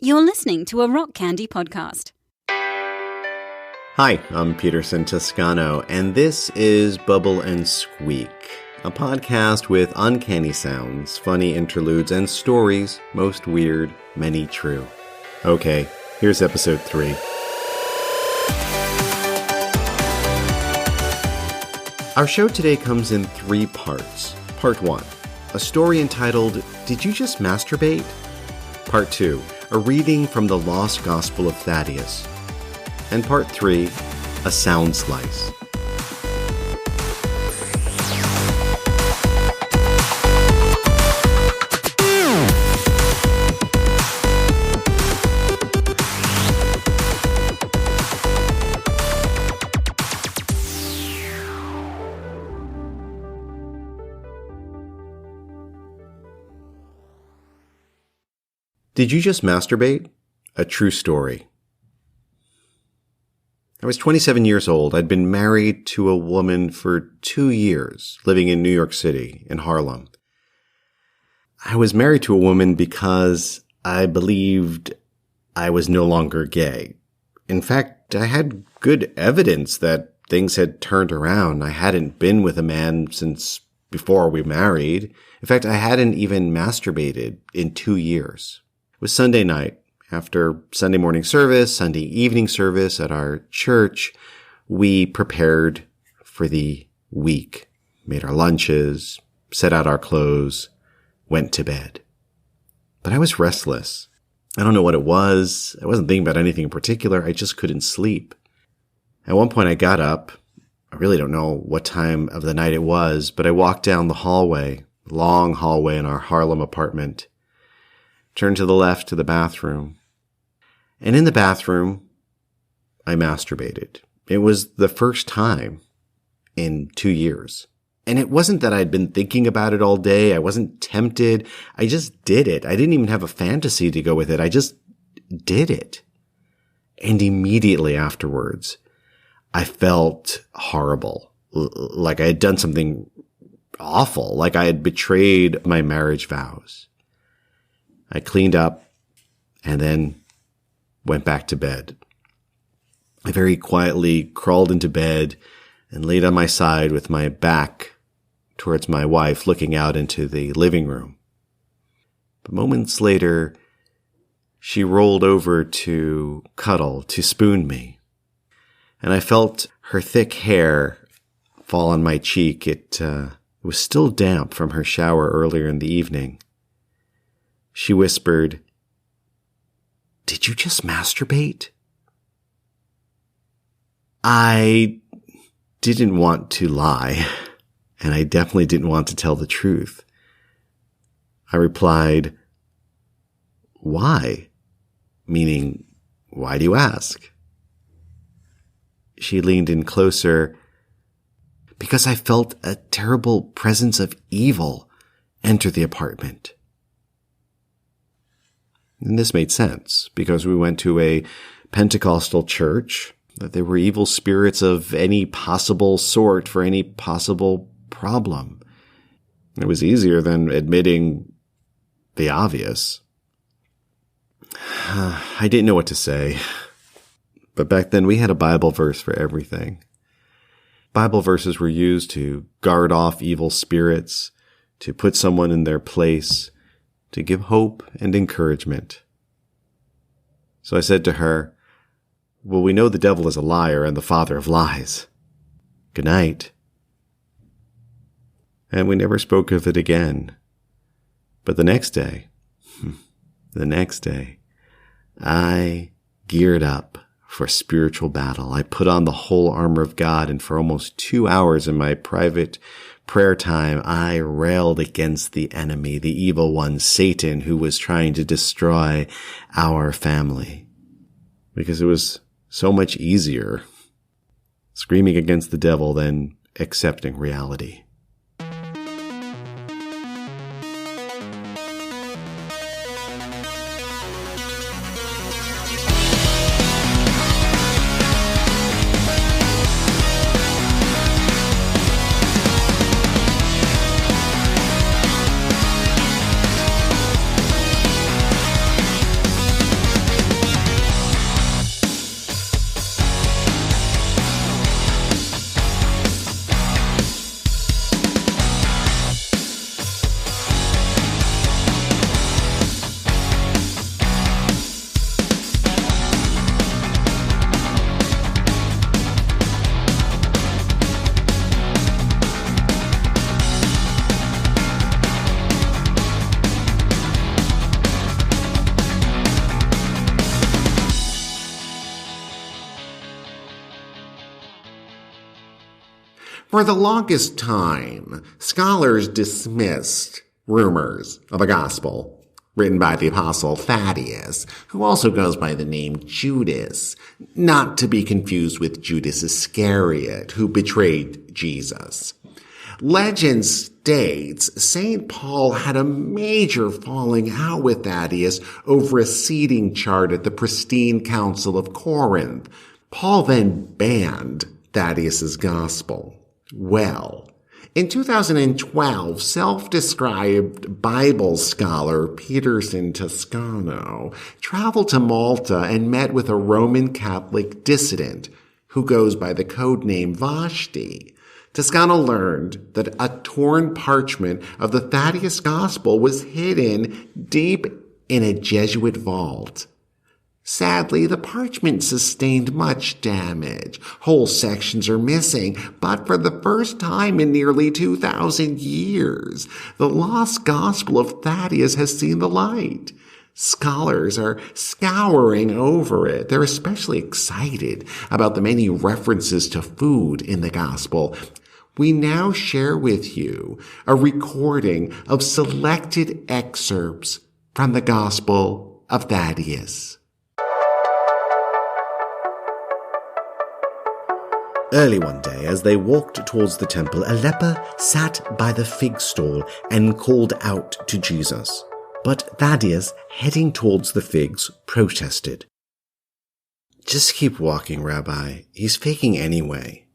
You're listening to a Rock Candy podcast. Hi, I'm Peterson Toscano, and this is Bubble&Squeak, a podcast with uncanny sounds, funny interludes, and stories, most weird, many true. Okay, here's episode 3. Our show today comes in 3 parts. Part 1, a story entitled, Did You Just Masturbate? Part 2, a reading from the Lost Gospel of Thaddeus. And Part 3, a sound slice. Did you just masturbate? A true story. I was 27 years old. I'd been married to a woman for 2 years, living in New York City, in Harlem. I was married to a woman because I believed I was no longer gay. In fact, I had good evidence that things had turned around. I hadn't been with a man since before we married. In fact, I hadn't even masturbated in 2 years. It was Sunday night. After Sunday morning service, Sunday evening service at our church, we prepared for the week, made our lunches, set out our clothes, went to bed. But I was restless. I don't know what it was. I wasn't thinking about anything in particular. I just couldn't sleep. At one point I got up. I really don't know what time of the night it was, but I walked down the hallway, long hallway in our Harlem apartment, turned to the left to the bathroom. And in the bathroom, I masturbated. It was the first time in 2 years. And it wasn't that I'd been thinking about it all day. I wasn't tempted. I just did it. I didn't even have a fantasy to go with it. I just did it. And immediately afterwards, I felt horrible. Like I had done something awful. Like I had betrayed my marriage vows. I cleaned up and then went back to bed. I very quietly crawled into bed and laid on my side with my back towards my wife, looking out into the living room. But moments later, she rolled over to cuddle, to spoon me. And I felt her thick hair fall on my cheek. It was still damp from her shower earlier in the evening. She whispered, "Did you just masturbate?" I didn't want to lie, and I definitely didn't want to tell the truth. I replied, "Why?" Meaning, why do you ask? She leaned in closer, "Because I felt a terrible presence of evil enter the apartment." And this made sense, because we went to a Pentecostal church, that there were evil spirits of any possible sort for any possible problem. It was easier than admitting the obvious. I didn't know what to say. But back then we had a Bible verse for everything. Bible verses were used to guard off evil spirits, to put someone in their place, to give hope and encouragement. So I said to her, "Well, we know the devil is a liar and the father of lies. Good night." And we never spoke of it again. But the next day, I geared up for spiritual battle. I put on the whole armor of God, and for almost 2 hours in my private prayer time, I railed against the enemy, the evil one, Satan, who was trying to destroy our family. Because it was so much easier screaming against the devil than accepting reality. For the longest time, scholars dismissed rumors of a gospel written by the apostle Thaddeus, who also goes by the name Judas, not to be confused with Judas Iscariot, who betrayed Jesus. Legend states St. Paul had a major falling out with Thaddeus over a seating chart at the Pristine Council of Corinth. Paul then banned Thaddeus's gospel. Well, in 2012, self-described Bible scholar Peterson Toscano traveled to Malta and met with a Roman Catholic dissident who goes by the codename Vashti. Toscano learned that a torn parchment of the Thaddeus Gospel was hidden deep in a Jesuit vault. Sadly, the parchment sustained much damage. Whole sections are missing, but for the first time in nearly 2,000 years, the Lost Gospel of Thaddeus has seen the light. Scholars are scouring over it. They're especially excited about the many references to food in the Gospel. We now share with you a recording of selected excerpts from the Gospel of Thaddeus. Early one day, as they walked towards the temple, a leper sat by the fig stall and called out to Jesus. But Thaddeus, heading towards the figs, protested. "Just keep walking, Rabbi. He's faking anyway."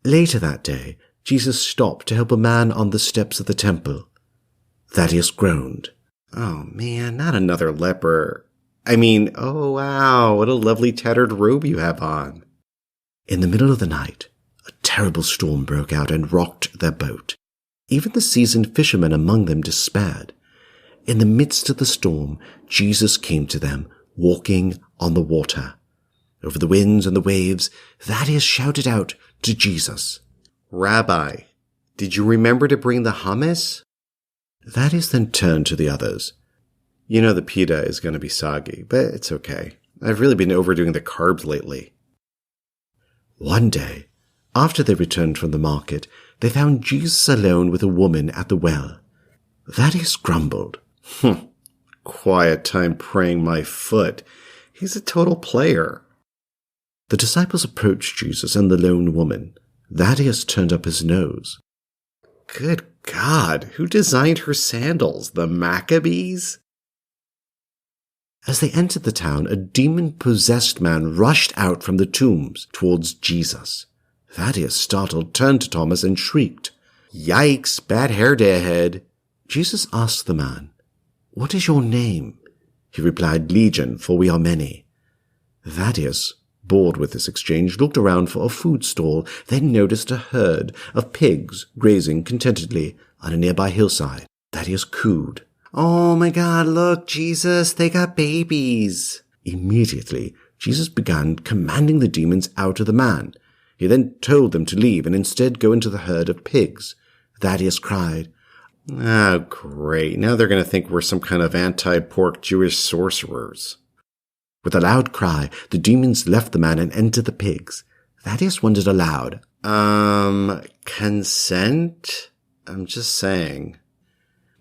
Later that day, Jesus stopped to help a man on the steps of the temple. Thaddeus groaned. "Oh man, not another leper. Oh wow, what a lovely tattered robe you have on." In the middle of the night, a terrible storm broke out and rocked their boat. Even the seasoned fishermen among them despaired. In the midst of the storm, Jesus came to them, walking on the water. Over the winds and the waves, Thaddeus shouted out to Jesus, "Rabbi, did you remember to bring the hummus?" Thaddeus then turned to the others. "You know the pita is going to be soggy, but it's okay. I've really been overdoing the carbs lately." One day, after they returned from the market, they found Jesus alone with a woman at the well. Thaddeus grumbled. Quiet time praying my foot. He's a total player." The disciples approached Jesus and the lone woman. Thaddeus turned up his nose. "Good God, who designed her sandals? The Maccabees?" As they entered the town, a demon-possessed man rushed out from the tombs towards Jesus. Thaddeus, startled, turned to Thomas and shrieked, "Yikes, bad hair day ahead." Jesus asked the man, "What is your name?" He replied, "Legion, for we are many." Thaddeus, bored with this exchange, looked around for a food stall, then noticed a herd of pigs grazing contentedly on a nearby hillside. Thaddeus cooed, "Oh my God, look, Jesus, they got babies." Immediately, Jesus began commanding the demons out of the man. He then told them to leave and instead go into the herd of pigs. Thaddeus cried, "Oh, great. Now they're going to think we're some kind of anti-pork Jewish sorcerers." With a loud cry, the demons left the man and entered the pigs. Thaddeus wondered aloud, consent? I'm just saying.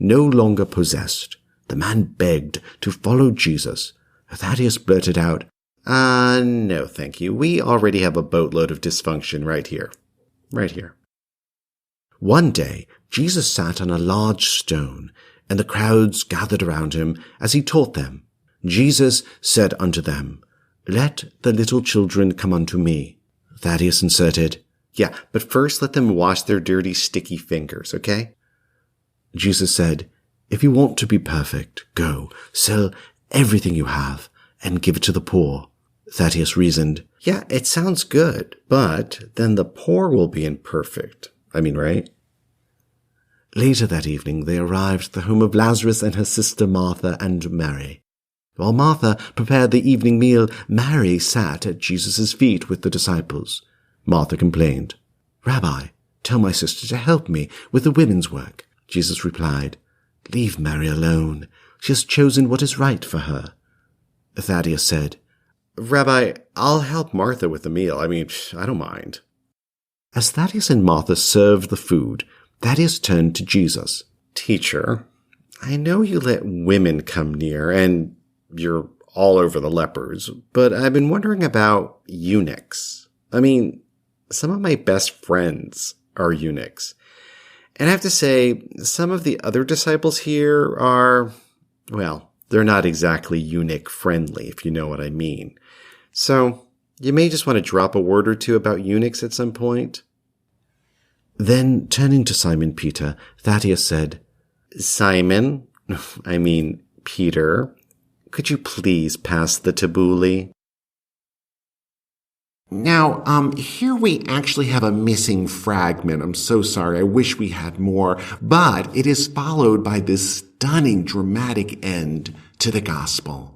No longer possessed, the man begged to follow Jesus. Thaddeus blurted out, no thank you. We already have a boatload of dysfunction right here. Right here. One day, Jesus sat on a large stone, and the crowds gathered around him as he taught them. Jesus said unto them, "Let the little children come unto me." Thaddeus inserted, "Yeah, but first let them wash their dirty, sticky fingers, okay?" Jesus said, "If you want to be perfect, go, sell everything you have, and give it to the poor." Thaddeus reasoned, "Yeah, it sounds good, but then the poor will be imperfect. Right? Later that evening, they arrived at the home of Lazarus and her sister Martha and Mary. While Martha prepared the evening meal, Mary sat at Jesus' feet with the disciples. Martha complained, "Rabbi, tell my sister to help me with the women's work." Jesus replied, "Leave Mary alone. She has chosen what is right for her." Thaddeus said, "Rabbi, I'll help Martha with the meal. I don't mind." As Thaddeus and Martha served the food, Thaddeus turned to Jesus. "Teacher, I know you let women come near, and you're all over the lepers, but I've been wondering about eunuchs. I mean, some of my best friends are eunuchs. And I have to say, some of the other disciples here are, well, they're not exactly eunuch-friendly, if you know what I mean. So, you may just want to drop a word or two about eunuchs at some point." Then, turning to Simon Peter, Thaddeus said, "Simon, Peter, could you please pass the tabbouleh?" Now, here we actually have a missing fragment. I'm so sorry. I wish we had more. But it is followed by this stunning, dramatic end to the gospel.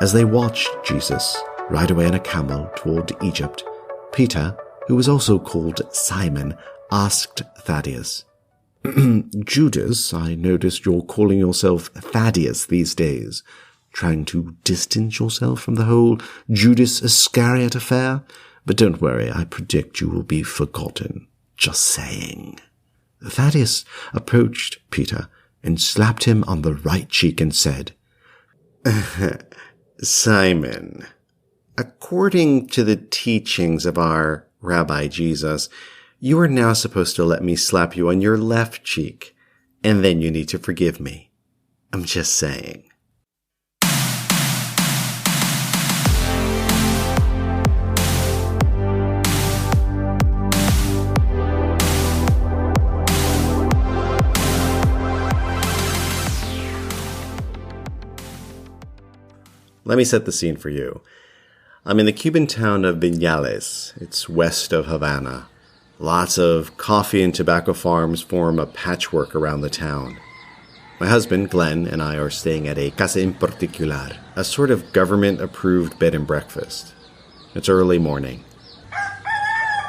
As they watched Jesus ride away on a camel toward Egypt, Peter, who was also called Simon, asked Thaddeus, "Judas, I noticed you're calling yourself Thaddeus these days. Trying to distance yourself from the whole Judas Iscariot affair? But don't worry, I predict you will be forgotten. Just saying." Thaddeus approached Peter and slapped him on the right cheek and said, "Simon, according to the teachings of our Rabbi Jesus, you are now supposed to let me slap you on your left cheek, and then you need to forgive me. I'm just saying." Let me set the scene for you. I'm in the Cuban town of Viñales. It's west of Havana. Lots of coffee and tobacco farms form a patchwork around the town. My husband, Glenn, and I are staying at a casa en particular, a sort of government-approved bed and breakfast. It's early morning.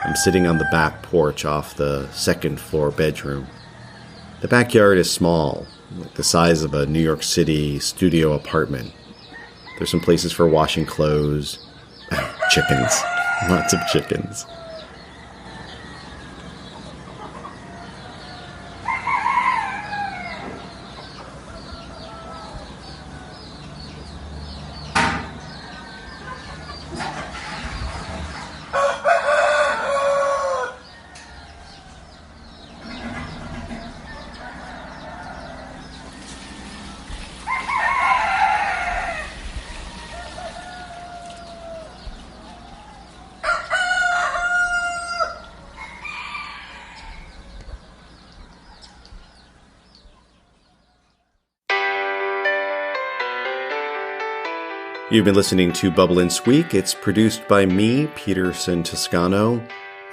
I'm sitting on the back porch off the second-floor bedroom. The backyard is small, like the size of a New York City studio apartment. There's some places for washing clothes. Chickens. Lots of chickens. You've been listening to Bubble&Squeak. It's produced by me, Peterson Toscano.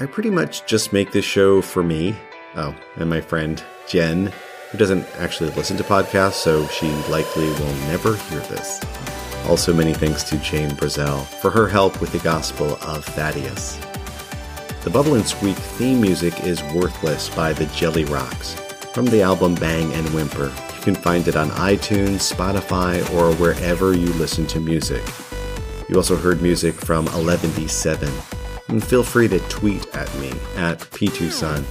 I pretty much just make this show for me. Oh, and my friend Jen, who doesn't actually listen to podcasts, so she likely will never hear this. Also, many thanks to Jane Brazel for her help with the Gospel of Thaddeus. The Bubble&Squeak theme music is Worthless by the Jelly Rocks from the album Bang and Whimper. You can find it on iTunes, Spotify, or wherever you listen to music. You also heard music from 11D7. And feel free to tweet at me at P2Son.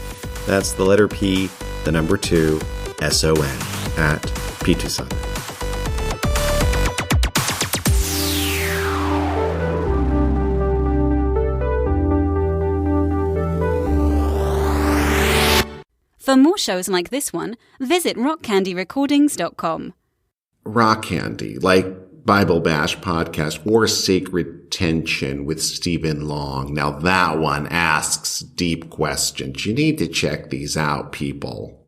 That's the letter P, the number 2, S-O-N, at P2Son. For more shows like this one, visit rockcandyrecordings.com. Rock Candy, like Bible Bash Podcast or Sacred Tension with Stephen Long. Now that one asks deep questions. You need to check these out, people.